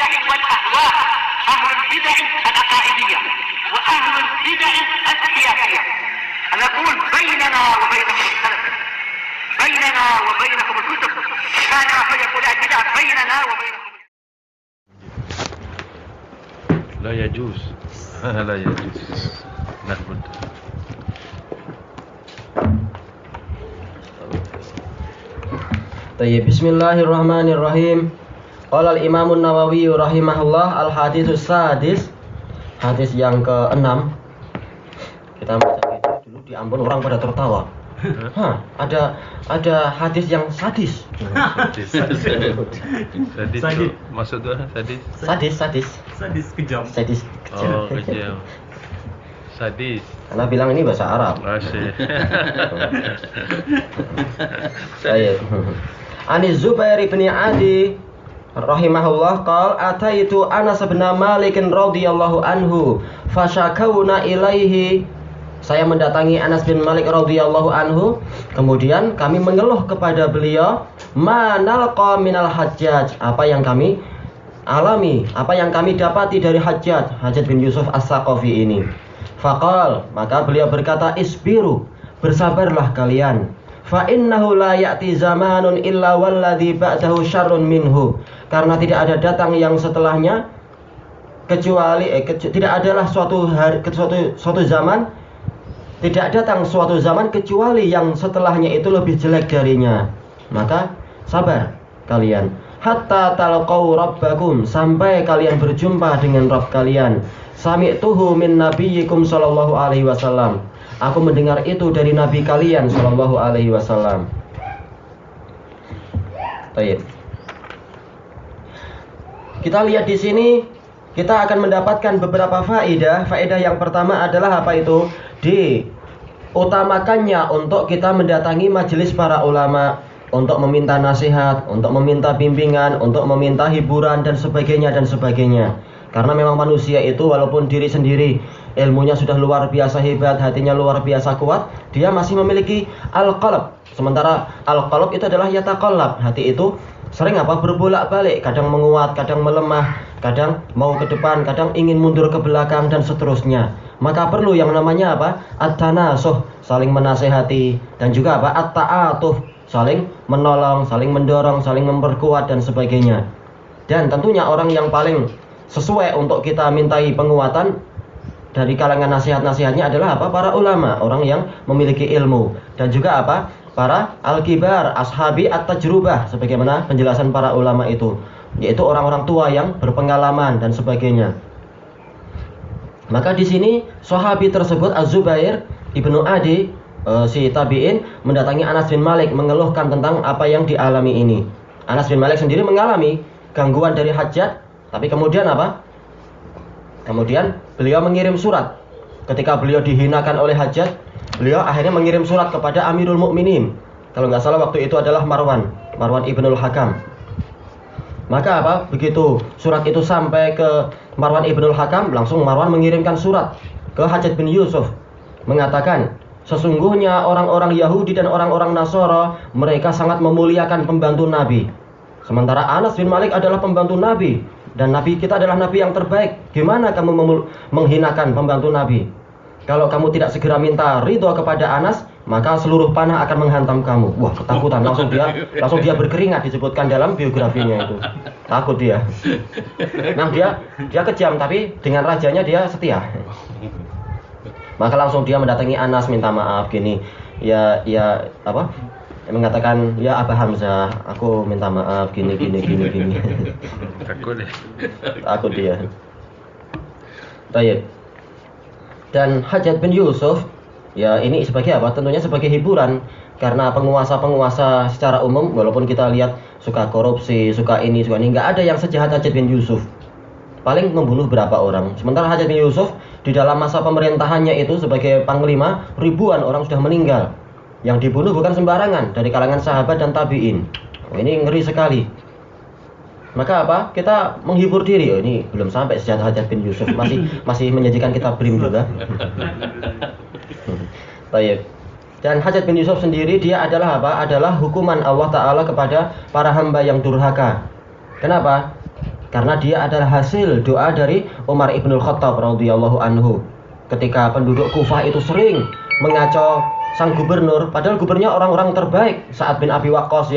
البدع والأهواء، أهل البدع العقائدية وأهل البدع السياسية. نقول بيننا وبينكم السلف، بيننا وبينكم الكتب، كان فيقول البدع بيننا وبينكم. لا يجوز. لا يجوز. نعبد. Baik, bismillahirrahmanirrahim. Qala al-Imam an-Nawawi rahimahullah al-haditsus sadis. Hadis yang ke-6. Kita baca itu dulu di Ambon orang pada tertawa. Ada hadis yang sadis. Sadis. Maksudnya sadis. Sadis kejam. Oh, kejam. Sadis. Karena bilang ini bahasa Arab. Asyik. Baik. Ani Zubair bin Adi rahimahullah qala ataitu Anas bin Malik radhiyallahu anhu fasyakawna ilaihi. Saya mendatangi Anas bin Malik radhiyallahu anhu, kemudian kami mengeluh kepada beliau manalqa minal Hajjaj, apa yang kami alami, apa yang kami dapati dari Hajjaj bin Yusuf As-Saqafi ini. Faqal, maka beliau berkata, isbiru, bersabarlah kalian. Fa innahu la ya'ti zamanun illa walladhi ba'dahu syarrun minhu. Karena tidak ada datang yang setelahnya kecuali tidak adalah suatu zaman, tidak datang suatu zaman kecuali yang setelahnya itu lebih jelek darinya. Maka sabar kalian hatta talqau rabbakum, sampai kalian berjumpa dengan Rabb kalian. Sami'tuhu min nabiyyikum sallallahu alaihi wasallam. Aku mendengar itu dari nabi kalian sallallahu alaihi wasallam. Baik. Kita lihat di sini, kita akan mendapatkan beberapa faedah. Faedah yang pertama adalah apa itu? Diutamakannya untuk kita mendatangi majelis para ulama, untuk meminta nasihat, untuk meminta bimbingan, untuk meminta hiburan dan sebagainya. Karena memang manusia itu walaupun diri sendiri ilmunya sudah luar biasa hebat, hatinya luar biasa kuat, dia masih memiliki al-qalb. Sementara al-qalb itu adalah yataqallab. Hati itu sering berbolak-balik, kadang menguat, kadang melemah, kadang mau ke depan, kadang ingin mundur ke belakang dan seterusnya. Maka perlu yang namanya at-tanasuh, saling menasehati, dan juga at-ta'atuf, saling menolong, saling mendorong, saling memperkuat dan sebagainya. Dan tentunya orang yang paling sesuai untuk kita mintai penguatan dari kalangan nasihat-nasihatnya adalah para ulama, orang yang memiliki ilmu, dan juga para al-kibar, ashabi at-tajrubah, sebagaimana penjelasan para ulama itu, yaitu orang-orang tua yang berpengalaman dan sebagainya. Maka di sini sahabi tersebut Az-Zubair ibnu Adi, si tabi'in, mendatangi Anas bin Malik mengeluhkan tentang apa yang dialami ini. Anas bin Malik sendiri mengalami gangguan dari Hajjaj, tapi kemudian Kemudian beliau mengirim surat. Ketika beliau dihinakan oleh Hajjaj, beliau akhirnya mengirim surat kepada Amirul Mukminin. Kalau nggak salah waktu itu adalah Marwan ibnul Hakam. Maka begitu surat itu sampai ke Marwan ibnul Hakam, langsung Marwan mengirimkan surat ke Hajjaj bin Yusuf mengatakan, sesungguhnya orang-orang Yahudi dan orang-orang Nasara, mereka sangat memuliakan pembantu Nabi. Sementara Anas bin Malik adalah pembantu Nabi, dan Nabi kita adalah Nabi yang terbaik. Gimana kamu menghinakan pembantu Nabi? Kalau kamu tidak segera minta ridho kepada Anas, maka seluruh panah akan menghantam kamu. Wah, ketakutan. Langsung dia berkeringat, disebutkan dalam biografinya itu. Takut dia. Nah, dia kejam, tapi dengan rajanya dia setia. Maka langsung dia mendatangi Anas, minta maaf gini. Mengatakan, ya Aba Hamzah, aku minta maaf gini. Takut dia. Baik. Dan Hajjaj bin Yusuf, ya ini sebagai tentunya sebagai hiburan, karena penguasa-penguasa secara umum, walaupun kita lihat suka korupsi, suka ini, nggak ada yang sejahat Hajjaj bin Yusuf. Paling membunuh berapa orang. Sementara Hajjaj bin Yusuf di dalam masa pemerintahannya itu sebagai panglima, ribuan orang sudah meninggal. Yang dibunuh bukan sembarangan, dari kalangan sahabat dan tabi'in. Ini ngeri sekali. Maka kita menghibur diri. Ini belum sampai sejarah Hajjaj bin Yusuf, masih menyajikan kitab Brim juga. Baik. Dan Hajjaj bin Yusuf sendiri, dia adalah adalah hukuman Allah Ta'ala kepada para hamba yang durhaka. Kenapa? Karena dia adalah hasil doa dari Umar ibnul Khattab radhiyallahu anhu. Ketika penduduk Kufah itu sering mengacau sang gubernur, padahal gubernurnya orang-orang terbaik, Sa'ad bin Abi Waqqas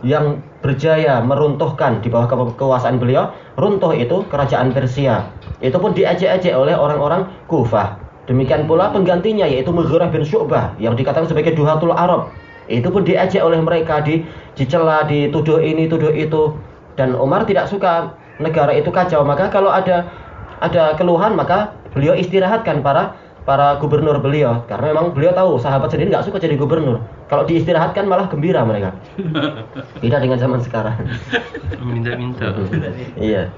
yang berjaya meruntuhkan di bawah kekuasaan beliau, runtuh itu kerajaan Persia. Itu pun diejek-ejek oleh orang-orang Kufah. Demikian pula penggantinya yaitu Mughirah bin Syu'bah yang dikatakan sebagai Duhatul Arab. Itu pun diejek oleh mereka, dicela, dituduh ini, tuduh itu. Dan Umar tidak suka negara itu kacau, maka kalau ada keluhan maka beliau istirahatkan para gubernur beliau, karena memang beliau tahu sahabat sendiri nggak suka jadi gubernur. Kalau diistirahatkan malah gembira mereka. Tidak dengan zaman sekarang. Minta-minta. Iya.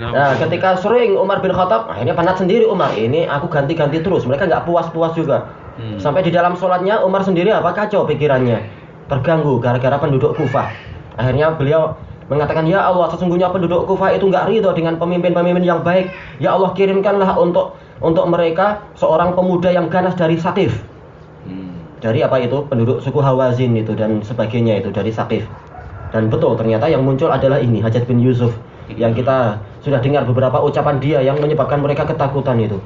Nah, ketika sering Umar bin Khattab, akhirnya penat sendiri Umar. Ini aku ganti-ganti terus. Mereka nggak puas-puas juga. Sampai di dalam sholatnya Umar sendiri kacau pikirannya, terganggu gara-gara penduduk Kufah. Akhirnya beliau mengatakan, ya Allah, sesungguhnya penduduk Kufah itu nggak ridho dengan pemimpin-pemimpin yang baik. Ya Allah, kirimkanlah untuk mereka seorang pemuda yang ganas dari Saqif. Dari apa itu? Penduduk suku Hawazin itu dan sebagainya itu dari Saqif. Dan betul ternyata yang muncul adalah ini Hajjaj bin Yusuf, yang kita sudah dengar beberapa ucapan dia yang menyebabkan mereka ketakutan itu.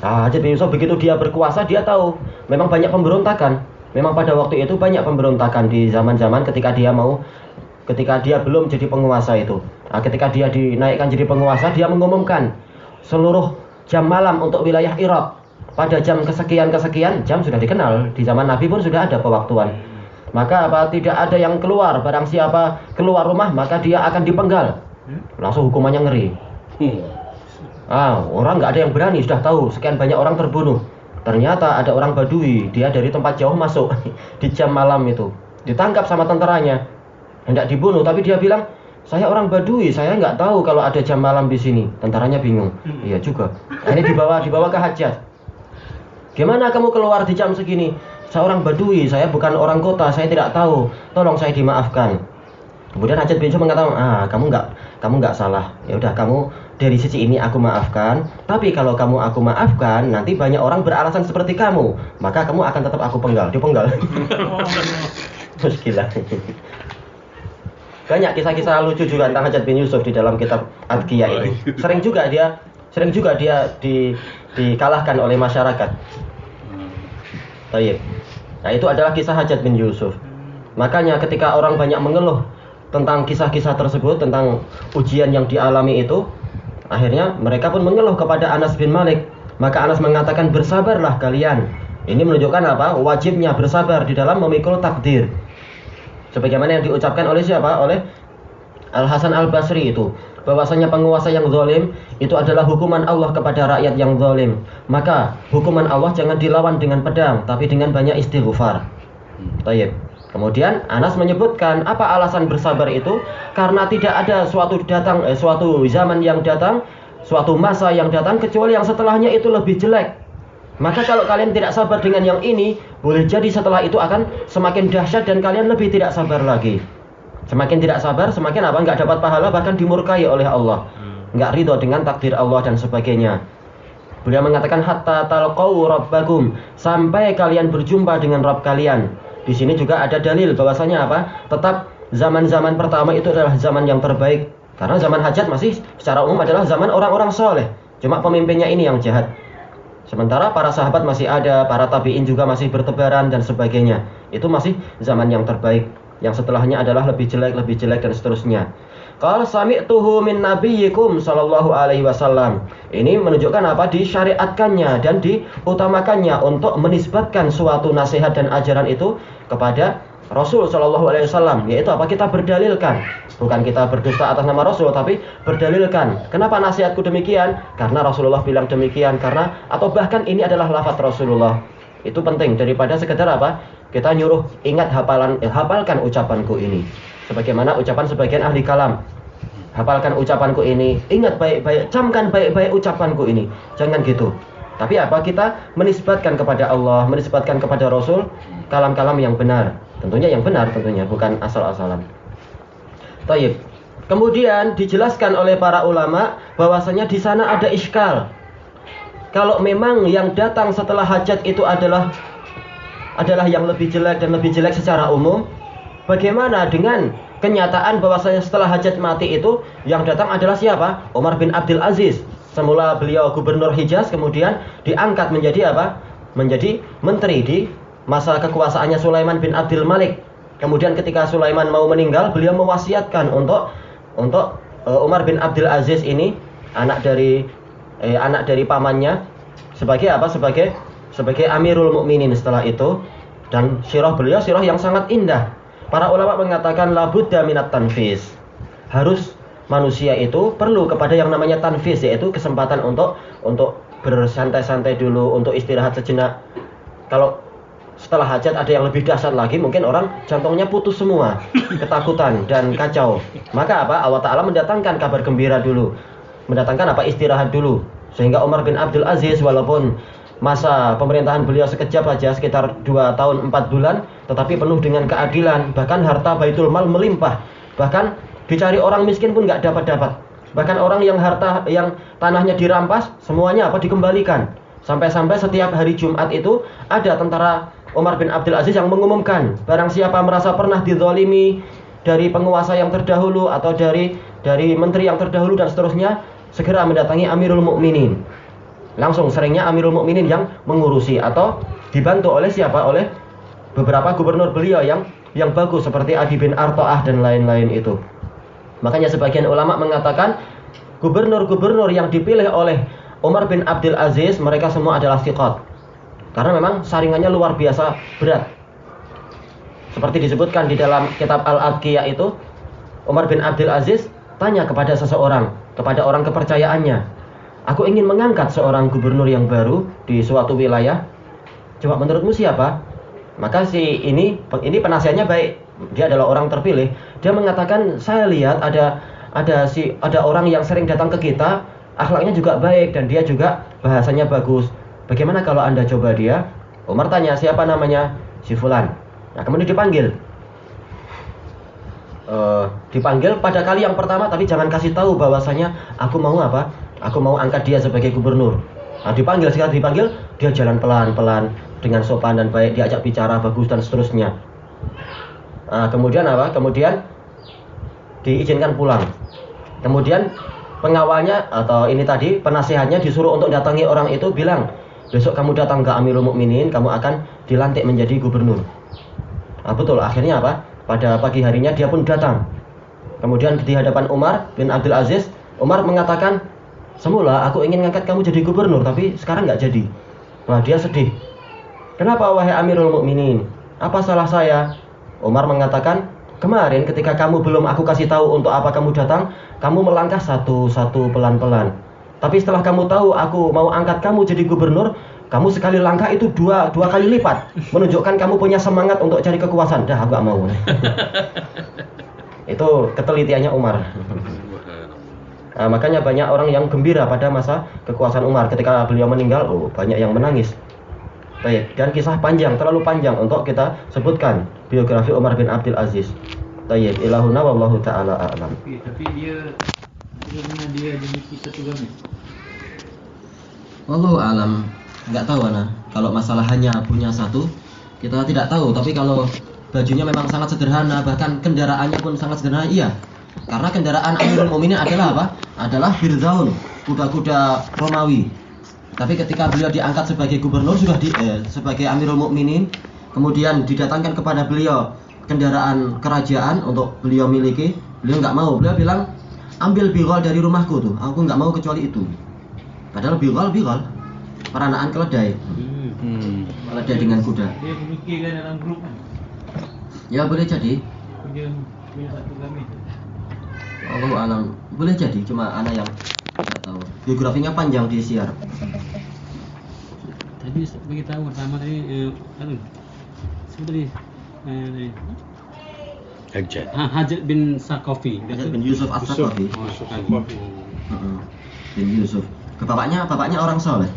Nah, Hajjaj bin Yusuf begitu dia berkuasa, dia tahu memang banyak pemberontakan. Memang pada waktu itu banyak pemberontakan di zaman-zaman ketika dia belum jadi penguasa itu. Nah, ketika dia dinaikkan jadi penguasa, dia mengumumkan seluruh jam malam untuk wilayah Irak pada jam kesekian jam sudah dikenal. Di zaman Nabi pun sudah ada pewaktuan. Maka tidak ada yang keluar, barang siapa keluar rumah maka dia akan dipenggal. Langsung hukumannya ngeri. Orang nggak ada yang berani, sudah tahu sekian banyak orang terbunuh. Ternyata ada orang Badui, dia dari tempat jauh masuk di jam malam itu, ditangkap sama tentaranya, hendak dibunuh, tapi dia bilang, saya orang Badui, saya nggak tahu kalau ada jam malam di sini. Tentaranya bingung. Iya juga. Ini dibawa ke Hajjaj. Gimana kamu keluar di jam segini? Saya orang Badui, saya bukan orang kota, saya tidak tahu. Tolong saya dimaafkan. Kemudian Hajjaj bin Yusuf mengatakan, kamu nggak salah. Ya udah, kamu dari sisi ini aku maafkan. Tapi kalau kamu aku maafkan, nanti banyak orang beralasan seperti kamu, maka kamu akan tetap aku penggal. Dipenggal. Muskilah. Banyak kisah-kisah lucu juga tentang Hajjaj bin Yusuf di dalam kitab Adqiyah ini. Sering juga dia dikalahkan oleh masyarakat. Baik. Nah, itu adalah kisah Hajjaj bin Yusuf. Makanya ketika orang banyak mengeluh tentang kisah-kisah tersebut, tentang ujian yang dialami itu, akhirnya mereka pun mengeluh kepada Anas bin Malik. Maka Anas mengatakan, bersabarlah kalian. Ini menunjukkan apa? Wajibnya bersabar di dalam memikul takdir. Sebagaimana yang diucapkan oleh siapa? Oleh Al-Hasan Al-Basri itu, bahwasanya penguasa yang zalim itu adalah hukuman Allah kepada rakyat yang zalim. Maka hukuman Allah jangan dilawan dengan pedang, tapi dengan banyak istighfar. Baik. Kemudian Anas menyebutkan apa alasan bersabar itu? Karena tidak ada suatu zaman yang datang, suatu masa yang datang kecuali yang setelahnya itu lebih jelek. Maka kalau kalian tidak sabar dengan yang ini, boleh jadi setelah itu akan semakin dahsyat dan kalian lebih tidak sabar lagi. Semakin tidak sabar, semakin apa? Nggak dapat pahala, bahkan dimurkai oleh Allah. Nggak ridho dengan takdir Allah dan sebagainya. Beliau mengatakan hatta talqau rabbakum, sampai kalian berjumpa dengan Rabb kalian. Di sini juga ada dalil bahwasanya apa? Tetap zaman-zaman pertama itu adalah zaman yang terbaik. Karena zaman Hajjaj masih secara umum adalah zaman orang-orang soleh. Cuma pemimpinnya ini yang jahat. Sementara para sahabat masih ada, para tabi'in juga masih bertebaran dan sebagainya. Itu masih zaman yang terbaik. Yang setelahnya adalah lebih jelek dan seterusnya. Qala sami'tuhu min nabiyyikum sallallahu alaihi wasallam. Ini menunjukkan apa? Disyariatkannya dan diutamakannya untuk menisbatkan suatu nasihat dan ajaran itu kepada Rasul sallallahu alaihi wasallam, yaitu apa? Kita berdalilkan. Bukan kita berdusta atas nama Rasul, tapi berdalilkan. Kenapa nasihatku demikian? Karena Rasulullah bilang demikian, atau bahkan ini adalah lafaz Rasulullah. Itu penting daripada sekedar apa? Kita nyuruh ingat hafalkan ucapanku ini. Sebagaimana ucapan sebagian ahli kalam. Hafalkan ucapanku ini, ingat baik-baik, camkan baik-baik ucapanku ini. Jangan gitu. Tapi apa? Kita menisbatkan kepada Allah, menisbatkan kepada Rasul kalam-kalam yang benar. Tentunya yang benar, bukan asal-asalan. Taib. Kemudian dijelaskan oleh para ulama bahwasanya di sana ada iskal. Kalau memang yang datang setelah Hajjaj itu adalah yang lebih jelek dan lebih jelek secara umum, bagaimana dengan kenyataan bahwasanya setelah Hajjaj mati itu yang datang adalah siapa? Umar bin Abdul Aziz. Semula beliau gubernur Hijaz, kemudian diangkat menjadi apa? Menjadi menteri di masa kekuasaannya Sulaiman bin Abdul Malik. Kemudian ketika Sulaiman mau meninggal, beliau mewasiatkan untuk Umar bin Abdul Aziz ini anak dari pamannya sebagai apa? Sebagai Amirul Mukminin setelah itu. Dan sirah beliau sirah yang sangat indah. Para ulama mengatakan la budda minat tanfis. Harus manusia itu perlu kepada yang namanya tanfis, yaitu kesempatan untuk bersantai-santai dulu, untuk istirahat sejenak. Kalau setelah hajat ada yang lebih dahsyat lagi, mungkin orang jantungnya putus semua, ketakutan dan kacau. Maka apa? Allah Ta'ala mendatangkan kabar gembira dulu, mendatangkan apa? Istirahat dulu. Sehingga Umar bin Abdul Aziz walaupun masa pemerintahan beliau sekejap saja, sekitar 2 tahun 4 bulan, tetapi penuh dengan keadilan. Bahkan harta Baitul Mal melimpah. Bahkan dicari orang miskin pun nggak dapat. Bahkan orang yang tanahnya dirampas, semuanya apa? Dikembalikan. Sampai-sampai setiap hari Jumat itu ada tentara Umar bin Abdul Aziz yang mengumumkan, barang siapa merasa pernah dizalimi dari penguasa yang terdahulu atau dari menteri yang terdahulu dan seterusnya, segera mendatangi Amirul Mukminin. Langsung seringnya Amirul Mukminin yang mengurusi atau dibantu oleh siapa? Oleh beberapa gubernur beliau yang bagus seperti Adi bin Arto'ah dan lain-lain itu. Makanya sebagian ulama mengatakan gubernur-gubernur yang dipilih oleh Umar bin Abdul Aziz mereka semua adalah thiqat. Karena memang saringannya luar biasa berat. Seperti disebutkan di dalam kitab Al-Adqiyah itu, Umar bin Abdul Aziz tanya kepada seseorang, kepada orang kepercayaannya, aku ingin mengangkat seorang gubernur yang baru di suatu wilayah. Coba menurutmu siapa? Maka si ini penasihatnya baik, dia adalah orang terpilih. Dia mengatakan, saya lihat ada orang yang sering datang ke kita, akhlaknya juga baik dan dia juga bahasanya bagus. Bagaimana kalau Anda coba dia? Umar tanya, siapa namanya? Si Fulan. Nah, kemudian dipanggil. Dipanggil pada kali yang pertama, tapi jangan kasih tahu bahwasanya aku mau apa? Aku mau angkat dia sebagai gubernur. Nah, sekarang dipanggil, dia jalan pelan-pelan dengan sopan dan baik, diajak bicara bagus dan seterusnya. Nah, kemudian apa? Kemudian diizinkan pulang. Kemudian pengawalnya atau ini tadi penasihatnya disuruh untuk datangi orang itu, bilang, besok kamu datang ke Amirul Mukminin, kamu akan dilantik menjadi gubernur. Nah, betul, akhirnya apa? Pada pagi harinya dia pun datang. Kemudian di hadapan Umar bin Abdul Aziz, Umar mengatakan, semula aku ingin ngangkat kamu jadi gubernur, tapi sekarang nggak jadi. Wah, dia sedih. Kenapa wahai Amirul Mukminin? Apa salah saya? Umar mengatakan, kemarin ketika kamu belum aku kasih tahu untuk apa kamu datang, kamu melangkah satu-satu pelan-pelan. Tapi setelah kamu tahu aku mau angkat kamu jadi gubernur, kamu sekali langkah itu dua kali lipat, menunjukkan kamu punya semangat untuk cari kekuasaan. Dah, aku gak mau. Itu ketelitiannya Umar. Nah, makanya banyak orang yang gembira pada masa kekuasaan Umar. Ketika beliau meninggal, banyak yang menangis. Baik, dan kisah panjang, terlalu panjang untuk kita sebutkan biografi Umar bin Abdul Aziz. Baik, ilahuna wallahu ta'ala a'lam. Tapi dia dimiliki satu gamis. Wallahu a'lam. Enggak tahu ana. Kalau masalah hanya punya satu, kita tidak tahu. Tapi kalau bajunya memang sangat sederhana, bahkan kendaraannya pun sangat sederhana, iya. Karena kendaraan Amirul Mukminin adalah apa? Adalah Firzaun, kuda-kuda Romawi. Tapi ketika beliau diangkat sebagai gubernur, sebagai Amirul Mukminin, kemudian didatangkan kepada beliau kendaraan kerajaan untuk beliau miliki, beliau nggak mau. Beliau bilang, ambil bighal dari rumahku tuh, aku nggak mau kecuali itu. Padahal bighal peranaan keledai, keledai dengan kuda. Dia memikirkan dalam grup kan? Ya boleh jadi. Dia punya satu gamis. Allah alam, boleh jadi, cuma anak yang nggak tahu. Biografinya panjang di siar. Tadi beritahu pertama tadi sebenarnya Hajjaj bin Saqafi. Hajjaj bin Yusuf As-Saqafi. Bin Yusuf. Bapaknya orang soleh.